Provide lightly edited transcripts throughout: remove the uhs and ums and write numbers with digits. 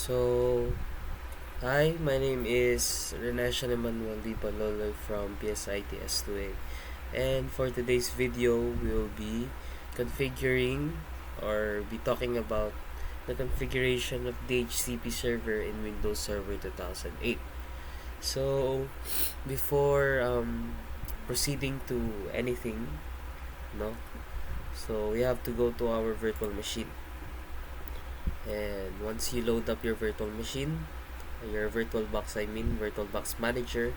So, hi, my name is Reneshan Emmanuel Di Baloloy from PSIT S2A. And for today's video, we'll be configuring or be talking about the configuration of DHCP server in Windows Server 2008. So, before proceeding to anything, no, so we have to go to our virtual machine. And once you load up your virtual machine, your VirtualBox manager,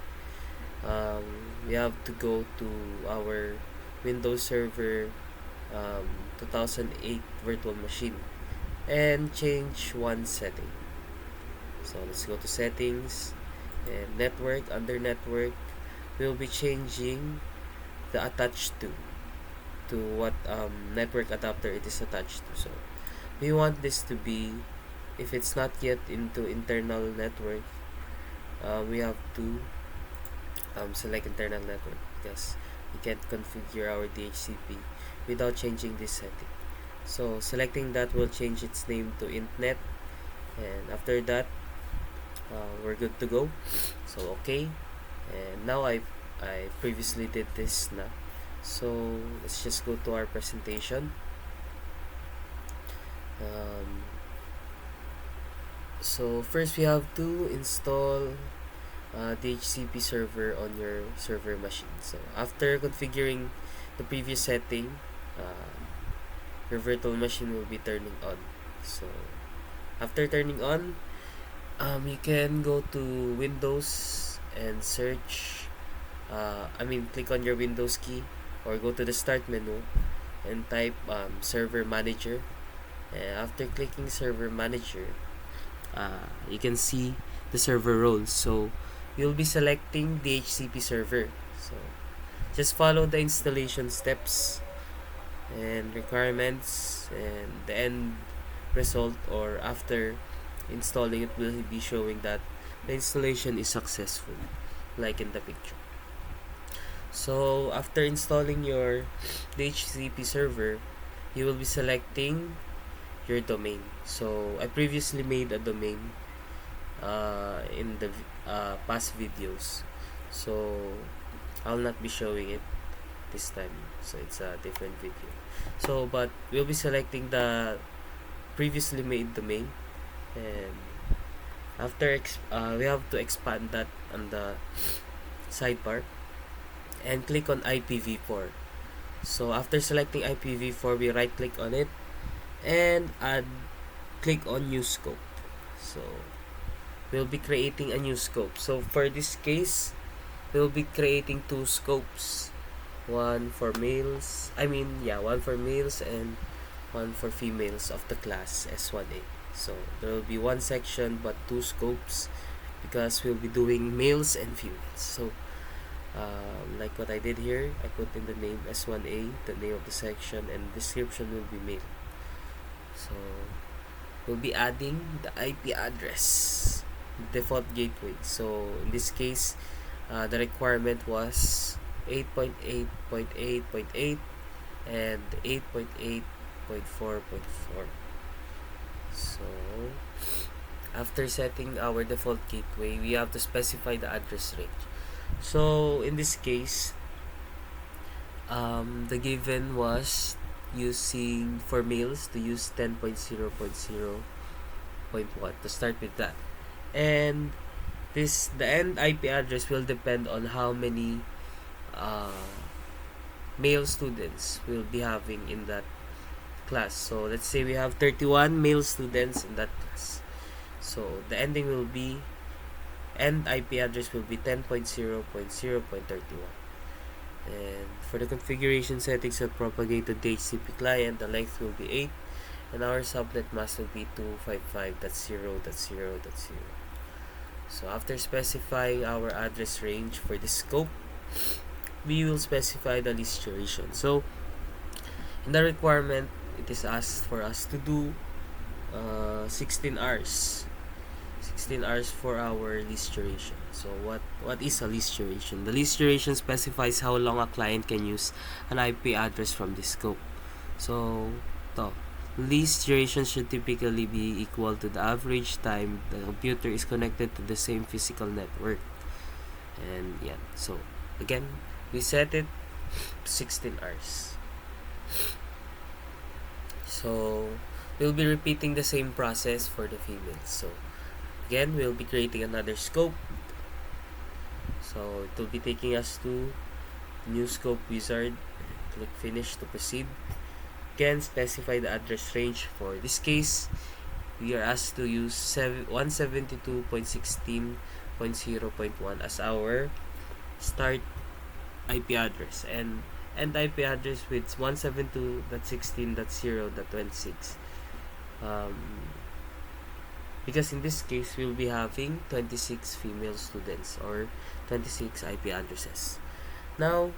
we have to go to our Windows Server 2008 virtual machine and change one setting. So let's go to settings and network. Under network, we'll be changing the attached to what network adapter it is attached to. So we want this to be, if it's not yet into internal network, we have to select internal network because we can't configure our DHCP without changing this setting. So selecting that will change its name to intnet, and after that we're good to go. So okay, and now I previously did this na. So let's just go to our presentation. So first we have to install DHCP server on your server machine. So after configuring the previous setting, your virtual machine will be turning on. So after turning on, you can go to Windows and search, click on your Windows key or go to the start menu and type server manager. And after clicking server manager, you can see the server roles. So you'll be selecting DHCP server. So just follow the installation steps and requirements, and the end result, or after installing, it will be showing that the installation is successful, like in the picture. So after installing your DHCP server, you will be selecting your domain. So I previously made a domain in the past videos, so I'll not be showing it this time, so it's a different video. So but we'll be selecting the previously made domain, and after we have to expand that on the sidebar and click on IPv4. So after selecting IPv4, we right click on it and click on new scope. So we'll be creating a new scope. So for this case, we'll be creating two scopes, one for males and one for females of the class S1A. So there will be one section but two scopes because we'll be doing males and females. So like what I did here, I put in the name S1A, the name of the section, and description will be male. So we'll be adding the IP address, default gateway. So in this case, the requirement was 8.8.8.8 and 8.8.4.4. So after setting our default gateway, we have to specify the address range. So in this case, the given was using for males to use 10.0.0.1 to start with that, and the end IP address will depend on how many male students we'll be having in that class. So let's say we have 31 male students in that class, so the end IP address will be 10.0.0.31. And for the configuration settings of propagated DHCP client, the length will be 8 and our subnet mask will be 255.0.0.0. So after specifying our address range for the scope, we will specify the list duration. So in the requirement, it is asked for us to do 16 hours for our list duration. So what is a list duration? The list duration specifies how long a client can use an IP address from the scope. So least duration should typically be equal to the average time the computer is connected to the same physical network. And yeah, so again, we set it to 16 hours. So we'll be repeating the same process for the females. So again, we'll be creating another scope. So it will be taking us to new scope wizard. Click finish to proceed. Again, specify the address range. For this case, we are asked to use 172.16.0.1 as our start IP address, and end IP address with 172.16.0.26. Because in this case, we'll be having 26 female students or 26 IP addresses. Now,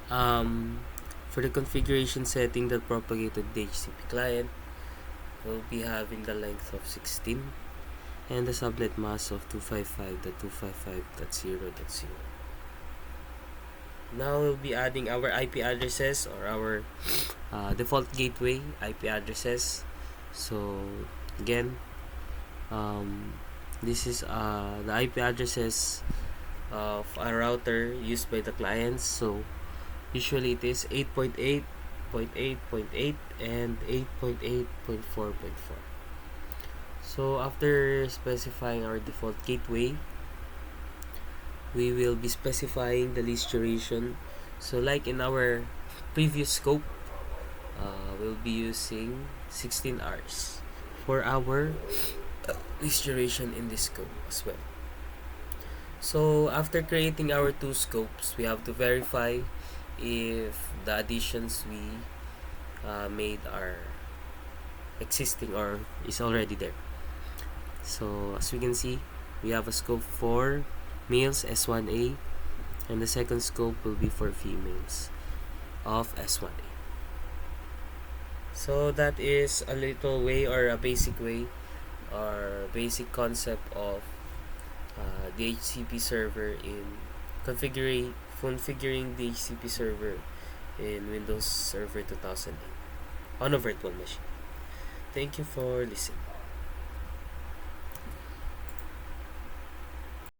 for the configuration setting that propagated DHCP client, we'll be having the length of 16 and the subnet mask of 255.255.0.0. Now we'll be adding our IP addresses or our default gateway IP addresses. So again, this is the IP addresses of a router used by the clients. So usually it is 8.8.8.8 and 8.8.4.4. So after specifying our default gateway, we will be specifying the least duration. So like in our previous scope, we'll be using 16 hours for our least duration in this scope as well. So after creating our two scopes, we have to verify if the additions we made are existing or is already there. So as we can see, we have a scope for males S1A, and the second scope will be for females of S1A. So that is a little way or a basic way or basic concept of DHCP server in configuring DHCP server in Windows Server 2008 on a virtual machine. Thank you for listening.